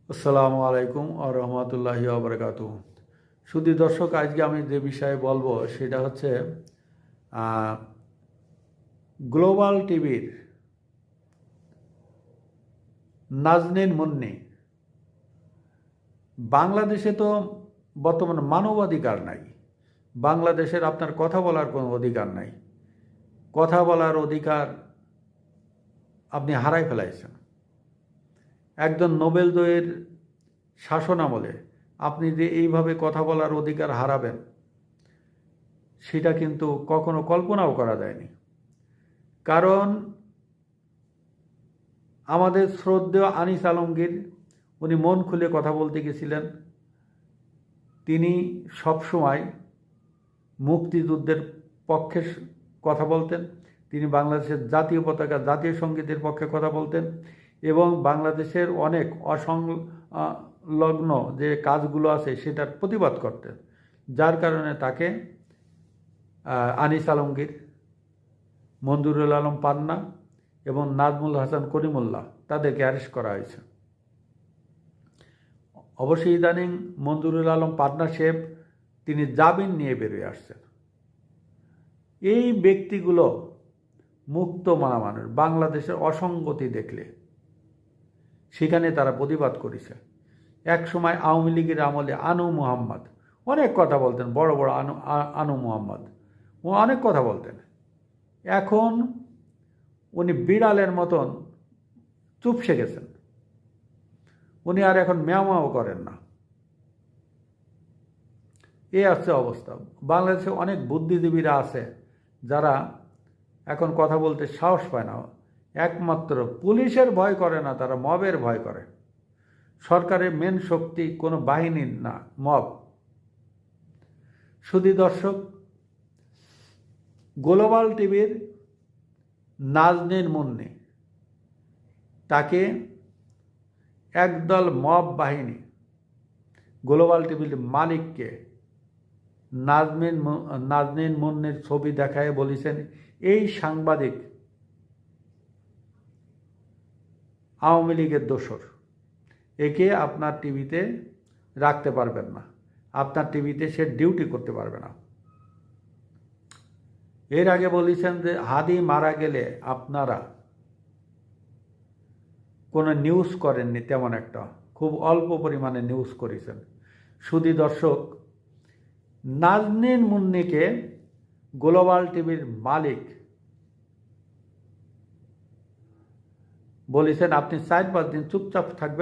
আসসালামু আলাইকুম আ রহমতুল্লাহি আবরকাতু। শুধু দর্শক, আজকে আমি যে বিষয়ে বলবো সেটা হচ্ছে গ্লোবাল টিভির নাজনীন মুন্নি। বাংলাদেশে তো বর্তমানে মানবাধিকার নাই। বাংলাদেশের আপনার কথা বলার কোনো অধিকার নাই। কথা বলার অধিকার আপনি হারাই ফেলাইছেন। একজন নোবেল জয়ীর শাসন আমলে আপনি যে এইভাবে কথা বলার অধিকার হারাবেন, সেটা কিন্তু কখনো কল্পনাও করা যায়নি। কারণ আমাদের শ্রদ্ধেয় আনিস আলমগীর, উনি মন খুলে কথা বলতে গেছিলেন। তিনি সবসময় মুক্তিযুদ্ধের পক্ষে কথা বলতেন। তিনি বাংলাদেশের জাতীয় পতাকা, জাতীয় সঙ্গীতের পক্ষে কথা বলতেন এবং বাংলাদেশের অনেক অসংলগ্ন যে কাজগুলো আছে সেটার প্রতিবাদ করতেন। যার কারণে তাকে আনিস আলমগীর, মঞ্জুরুল আলম পান্না এবং নাজমুল হাসান করিমুল্লাহ তাদেরকে অ্যারেস্ট করা হয়েছে। অবশ্যই ইদানিং মঞ্জুরুল আলম পান্না সাহেব তিনি জামিন নিয়ে বেরিয়ে আসছেন। এই ব্যক্তিগুলো মুক্ত মনা মানুষ। বাংলাদেশের অসঙ্গতি দেখলে সেখানে তারা প্রতিবাদ করেছে। এক সময় আওয়ামী লীগের আমলে আনু মুহাম্মদ অনেক কথা বলতেন, বড় বড় আনু মুহাম্মদ ও অনেক কথা বলতেন। এখন উনি বিড়ালের মতন চুপসে গেছেন। উনি আর এখন ম্যাও করেন না। এই আছে অবস্থা। বাংলাদেশে অনেক বুদ্ধিজীবীরা আছে যারা এখন কথা বলতে সাহস পায় না। একমাত্র পুলিশের ভয় করে না, তারা মবের ভয় করে। সরকারের মেন শক্তি কোনো বাহিনীর না, মব। শুধু দর্শক, গ্লোবাল টিভির নাজনীন মুন্নি, তাকে একদল মব বাহিনী গ্লোবাল টিভির মালিককে নাজনীন মুন্নির ছবি দেখায় বলেছেন, এই সাংবাদিক আওয়ামী লীগের দোসর, একে আপনার টিভিতে রাখতে পারবেন না, আপনার টিভিতে সে ডিউটি করতে পারবে না। এর আগে বলেছেন যে হাদি মারা গেলে আপনারা কোনো নিউজ করেননি, তেমন একটা খুব অল্প পরিমাণে নিউজ করেছেন। শুধু দর্শক, নাজনীন মুন্নিকে গ্লোবাল টিভির মালিক বলেছেন আপনি 4-5 দিন চুপচাপ থাকবেন।